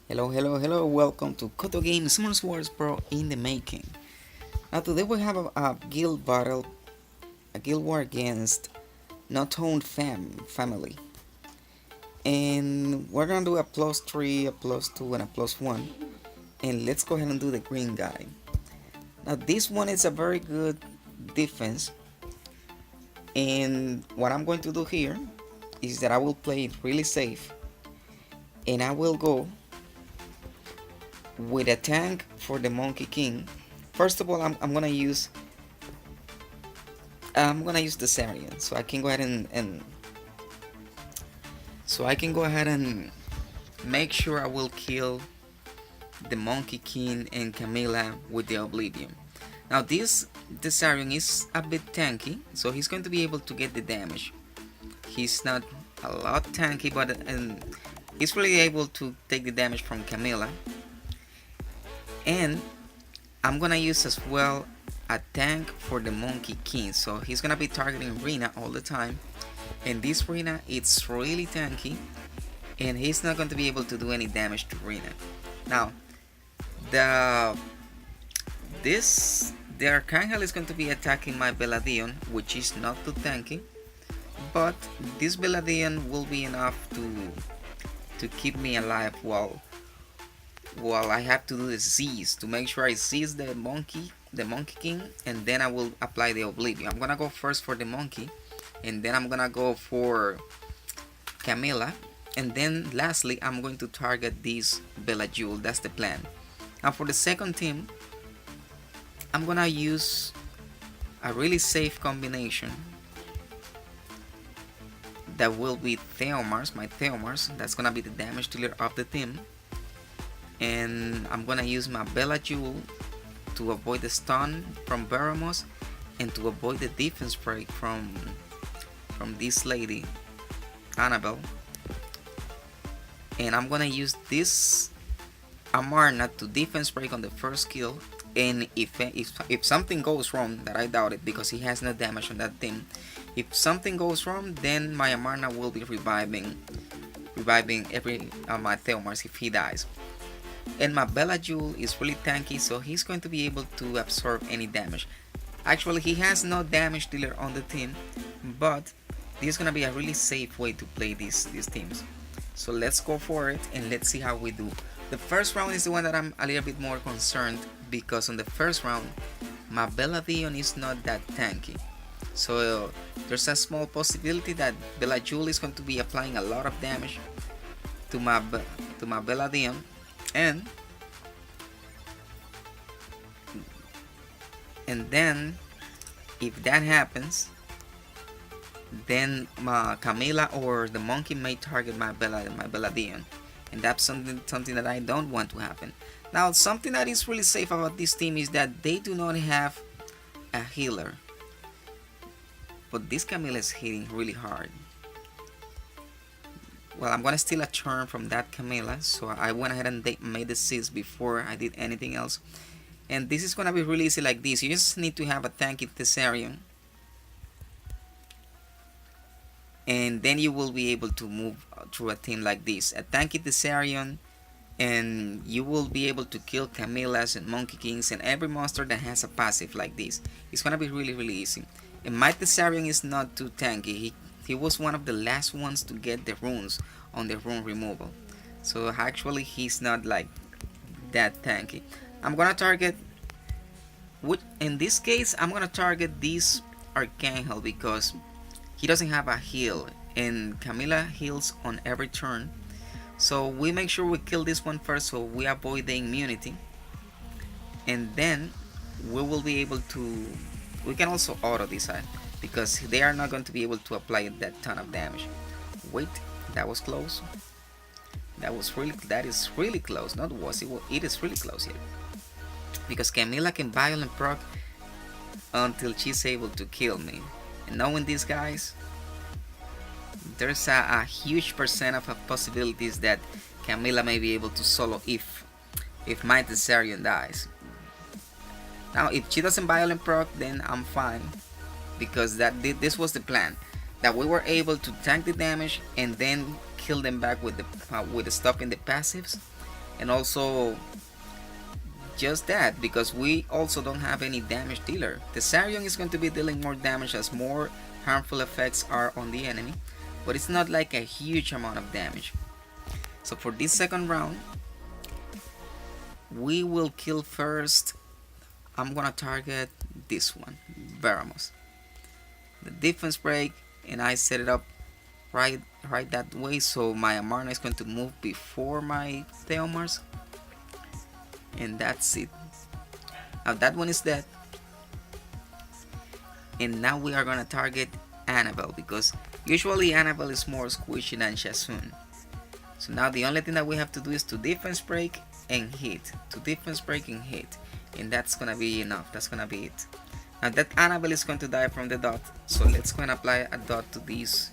Hello, welcome to CotoGAMES Summoners Wars Pro in the making. Now today we have a guild battle, a guild war against NOTOWN FAM family. And we're gonna do a +3, a +2, and a +1. And let's go ahead and do the green guy. Now this one is a very good defense. And what I'm going to do here is that I will play it really safe. And I will go with a tank for the Monkey King. First of all, I'm gonna use Tesarion, so I can go ahead and make sure I will kill the Monkey King and Camila with the Oblivion. Now this Tesarion is a bit tanky, so he's going to be able to get the damage. He's not a lot tanky, but he's really able to take the damage from Camila. And I'm gonna use as well a tank for the Monkey King, so he's gonna be targeting Rina all the time, and this Rina, it's really tanky and he's not going to be able to do any damage to Rina. Now the Archangel is going to be attacking my Beladion, which is not too tanky, but this Beladion will be enough to keep me alive while I have to do the Z's to make sure I seize the Monkey King, and then I will apply the Oblivion. I'm gonna go first for the Monkey, and then I'm gonna go for Camila, and then lastly I'm going to target this Bella Jewel. That's the plan. Now for the second team, I'm gonna use a really safe combination that will be Theomars, my Theomars. That's gonna be the damage dealer of the team. And I'm gonna use my Bella Jewel to avoid the stun from Baramos and to avoid the defense break from this lady Annabelle. And I'm gonna use this Amarna to defense break on the first kill. And if something goes wrong, that I doubt it because he has no damage on that team, if something goes wrong, then my Amarna will be reviving every my Theomars if he dies. And my Bella Jewel is really tanky, so he's going to be able to absorb any damage. Actually, he has no damage dealer on the team, but this is gonna be a really safe way to play these teams. So let's go for it and let's see how we do. The first round is the one that I'm a little bit more concerned, because on the first round my Beladion is not that tanky. So there's a small possibility that Bella Jewel is going to be applying a lot of damage to my Beladion. And then if that happens, then my Camila or the Monkey may target my Beladion, and that's something that I don't want to happen. Now something that is really safe about this team is that they do not have a healer, but this Camila is hitting really hard. Well, I'm gonna steal a turn from that Camila, so I went ahead and made the 6 before I did anything else. And this is gonna be really easy like this. You just need to have a tanky Tesarion, and then you will be able to move through a team like this. A tanky Tesarion, and you will be able to kill Camilas and Monkey Kings and every monster that has a passive like this. It's gonna be really easy. And my Tesarion is not too tanky. He was one of the last ones to get the runes on the rune removal, so actually he's not like that tanky. I'm gonna target, in this case I'm gonna target this Archangel because he doesn't have a heal, and Camila heals on every turn. So we make sure we kill this one first so we avoid the immunity, and then we will be able to, we can also auto decide because they are not going to be able to apply that ton of damage. Wait, that was close. That is really close. Not was it? It is really close here, because Camila can violent proc until she's able to kill me. And knowing these guys, there's a huge percent of possibilities that Camila may be able to solo if my Tesarion dies. Now if she doesn't violent proc, then I'm fine, because this was the plan, that we were able to tank the damage and then kill them back with the stuff in the passives, and also just that, because we also don't have any damage dealer. Tesarion is going to be dealing more damage as more harmful effects are on the enemy, but it's not like a huge amount of damage. So for this second round, we will kill first. I'm gonna target this one, Veramos. The defense break, and I set it up right that way, so my Amarna is going to move before my Theomars, and that's it. Now that one is dead, and now we are gonna target Annabelle, because usually Annabelle is more squishy than Shasun. So now the only thing that we have to do is to defense break and hit, to defense break and hit, and that's gonna be enough. That's gonna be it. Now that Annabelle is going to die from the dot, so let's go and apply a dot to this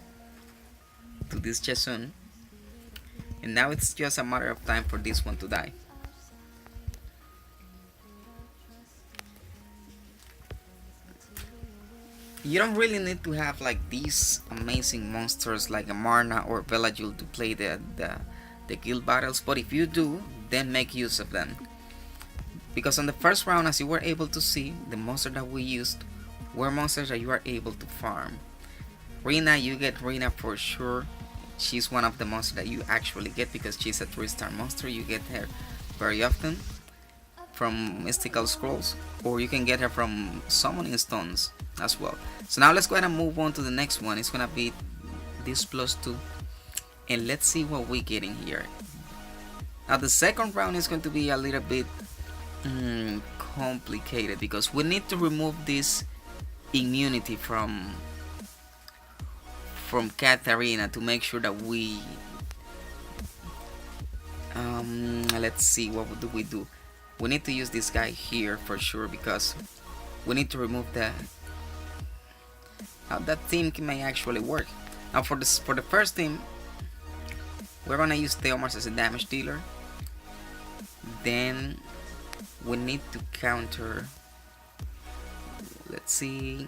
Shasun, and now it's just a matter of time for this one to die. You don't really need to have like these amazing monsters like Amarna or Velajul to play the guild battles, but if you do, then make use of them. Because on the first round, as you were able to see, the monsters that we used were monsters that you are able to farm. Rina, you get Rina for sure. She's one of the monsters that you actually get because she's a 3-star monster. You get her very often from Mystical Scrolls, or you can get her from Summoning Stones as well. So now let's go ahead and move on to the next one. It's gonna be this +2, and let's see what we get in here. Now the second round is going to be a little bit complicated, because we need to remove this immunity from Katarina to make sure that we let's see, what do we do. We need to use this guy here for sure, because we need to remove the that team may actually work. Now for the first team, we're gonna use Theomars as a damage dealer. Then we need to counter, let's see,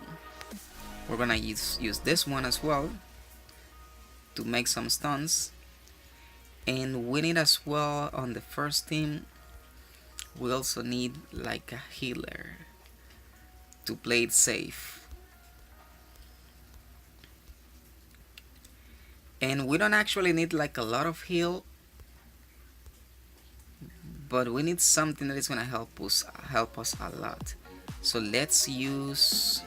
we're gonna use this one as well to make some stuns. And we need as well on the first team, we also need like a healer to play it safe. And we don't actually need like a lot of heal, but we need something that is gonna help us a lot. So let's use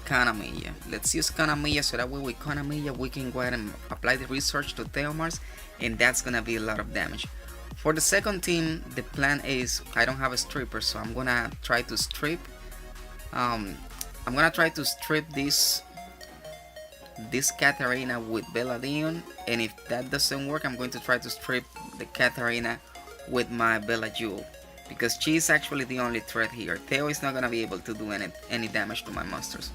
Camila. Let's use Camila, so that way with Camila we can go ahead and apply the research to Theomars, and that's gonna be a lot of damage. For the second team, the plan is, I don't have a stripper, so I'm gonna try to strip. I'm gonna try to strip this Katarina with Beladion, and if that doesn't work, I'm going to try to strip the Katarina with my Belajul, because she is actually the only threat here. Theo is not gonna be able to do any damage to my monsters.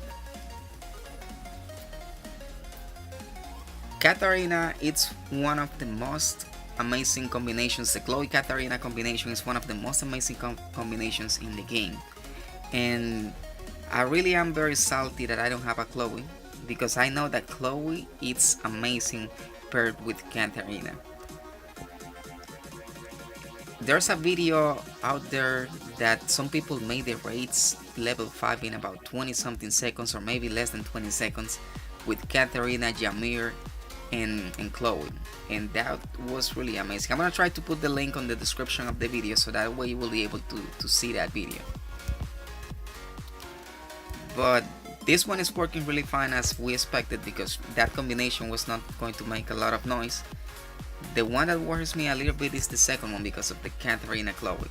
Katarina, it's one of the most amazing combinations. The Chloe Katarina combination is one of the most amazing combinations in the game, and I really am very salty that I don't have a Chloe, because I know that Chloe is amazing paired with Katarina. There's a video out there that some people made the raids level 5 in about 20 something seconds, or maybe less than 20 seconds, with Katarina, Jamir, and Chloe, and that was really amazing. I'm gonna try to put the link on the description of the video, so that way you will be able to see that video. But this one is working really fine as we expected, because that combination was not going to make a lot of noise. The one that worries me a little bit is the second one, because of the Katarina Chloe.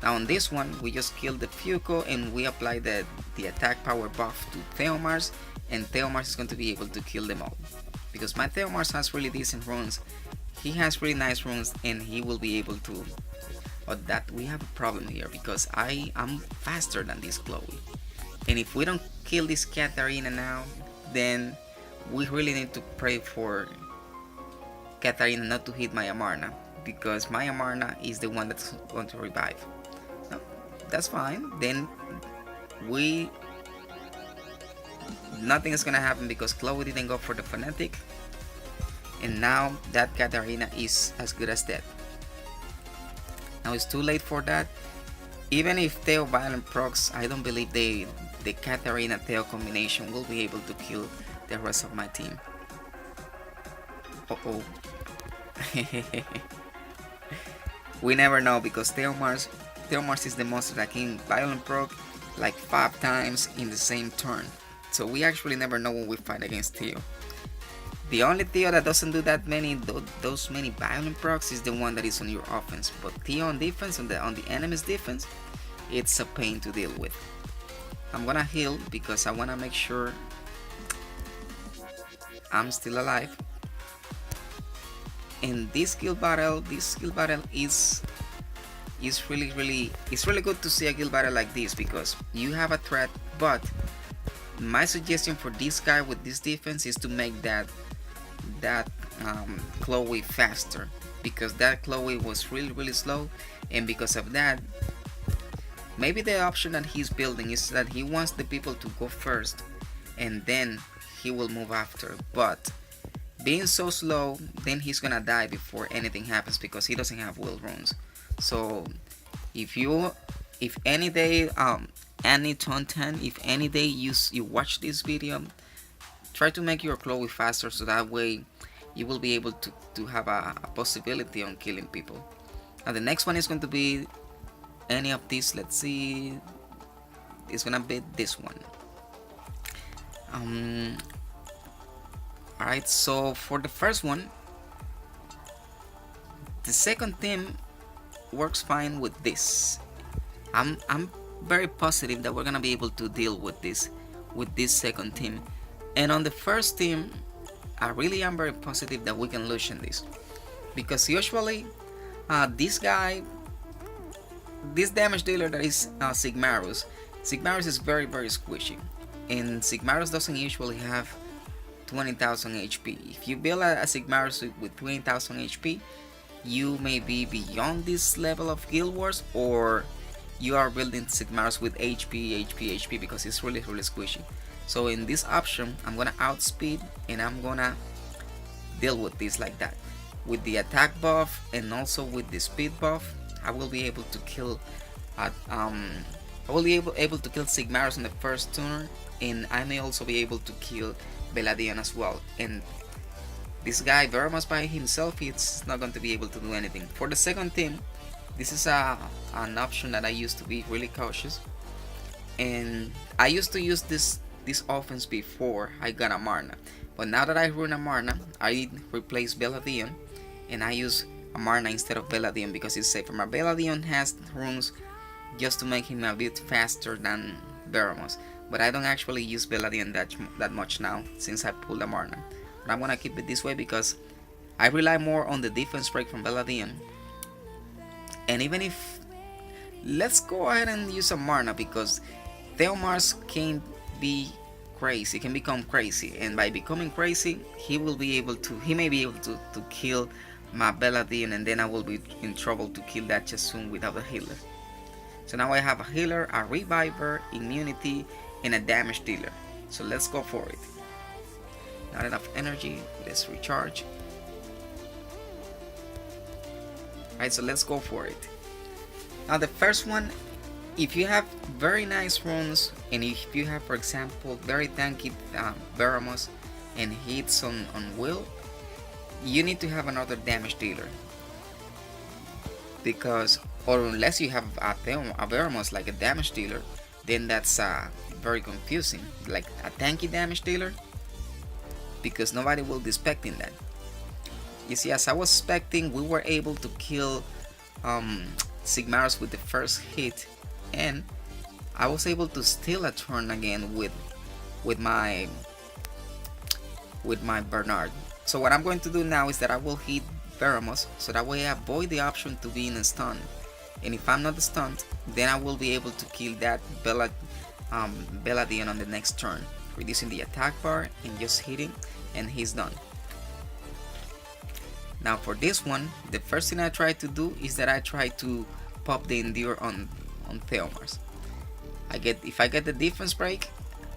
Now on this one, we just killed the Fuko, and we apply the attack power buff to Theomars, and Theomars is going to be able to kill them all. Because my Theomars has really decent runes, he has really nice runes, and he will be able to. But that we have a problem here, because I am faster than this Chloe, and if we don't kill this Katarina now, then we really need to pray for Katarina not to hit my Amarna, because my Amarna is the one that's going to revive. No, that's fine. Then nothing is gonna happen, because Chloe didn't go for the Fanatic, and now that Katarina is as good as dead. Now it's too late for that. Even if Theo Violent procs, I don't believe the Katarina Theo combination will be able to kill the rest of my team. Uh-oh. We never know, because Theo Mars is the monster that can Violent proc like 5 times in the same turn. So we actually never know when we fight against Theo. The only Theo that doesn't do that many those many Violent procs is the one that is on your offense. But Theo on defense, on the enemy's defense, it's a pain to deal with. I'm gonna heal because I wanna make sure I'm still alive. And this skill battle is really good to see a guild battle like this, because you have a threat. But my suggestion for this guy with this defense is to make that Chloe faster, because that Chloe was really slow, and because of that, maybe the option that he's building is that he wants the people to go first and then he will move after. But being so slow, then he's gonna die before anything happens, because he doesn't have will runes. So if any day NOTOWN, if any day you watch this video, try to make your Chloe faster, so that way you will be able to have a possibility on killing people. Now the next one is going to be any of these. Let's see, it's gonna be this one. Alright, so for the first one, the second team works fine with this. I'm very positive that we're gonna be able to deal with this second team. And on the first team, I really am very positive that we can Lucian this, because usually this guy, this damage dealer that is Sigmarus is very squishy, and Sigmarus doesn't usually have 20,000 HP. If you build a Sigmarus with 20,000 HP, you may be beyond this level of Guild Wars, or you are building Sigmarus with HP, because it's really squishy. So in this option, I'm gonna outspeed, and I'm gonna deal with this like that. With the attack buff and also with the speed buff, I will be able to kill able to kill Sigmarus on the first turn, and I may also be able to kill Beladion as well. And this guy very much by himself, it's not going to be able to do anything. For the second team, this is an option that I used to be really cautious, and I used to use this offense before I got Amarna. But now that I run Amarna, I replace Beladion and I use Amarna instead of Beladion, because it's safer. My Beladion has runes just to make him a bit faster than Veramos, but I don't actually use Beladion that much now since I pulled Amarna. But I'm gonna keep it this way because I rely more on the defense break from Beladion. And even if, let's go ahead and use Amarna, because Theomars can be crazy, can become crazy, and by becoming crazy, he may be able to kill my Beladion, and then I will be in trouble to kill that Chasun without a healer. So now I have a healer, a reviver, immunity, and a damage dealer. So let's go for it. Not enough energy, let's recharge. Alright, so let's go for it. Now the first one, if you have very nice runes, and if you have, for example, very tanky Veramos and hits on will, you need to have another damage dealer, because, or unless you have a Veramos like a damage dealer, then that's very confusing, like a tanky damage dealer, because nobody will be expecting that. You see, as I was expecting, we were able to kill Sigmarus with the first hit, and I was able to steal a turn again with my Bernard. So what I'm going to do now is that I will hit Veramos, so that way I avoid the option to be in a stun. And if I'm not stunned, then I will be able to kill that Beladion on the next turn, reducing the attack bar and just hitting, and he's done. Now for this one, the first thing I try to do is that I try to pop the Endure on Theomars. If I get the defense break,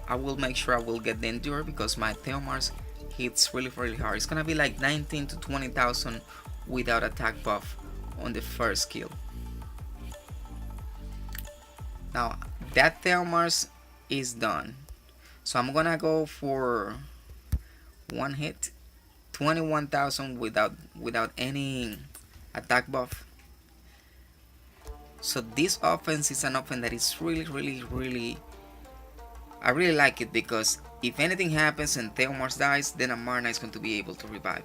I will make sure I will get the Endure, because my Theomars hits really hard. It's gonna be like 19 to 20,000 without attack buff on the first kill. Now that Thelmars is done, so I'm gonna go for one hit, 21,000 without any attack buff. So this offense is an offense that is really, I really like it, because if anything happens and Thelmars dies, then Amarna is going to be able to revive.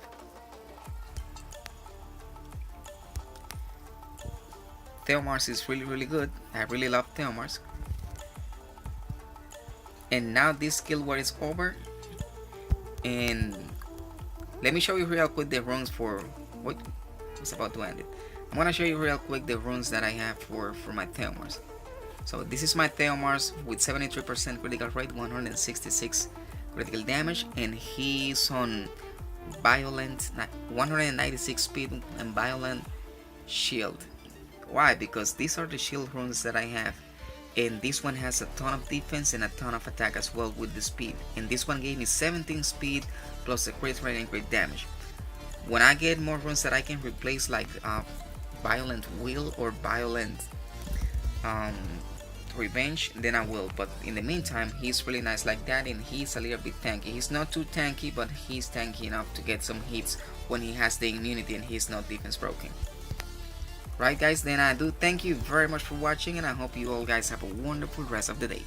Thelmars is really good. I really love Thelmars. And now this skill war is over, and let me show you real quick the runes for what was about to end it. I'm gonna show you real quick the runes that I have for my Thelmars. So this is my Thelmars with 73% critical rate, 166 critical damage, and he's on violent 196 speed and violent shield. Why? Because these are the shield runes that I have, and this one has a ton of defense and a ton of attack as well with the speed, and this one gave me 17 speed plus the crit rate and crit damage. When I get more runes that I can replace, like violent will or violent revenge, then I will, but in the meantime he's really nice like that, and he's a little bit tanky. He's not too tanky, but he's tanky enough to get some hits when he has the immunity and he's not defense broken. Right guys, then I do thank you very much for watching, and I hope you all guys have a wonderful rest of the day.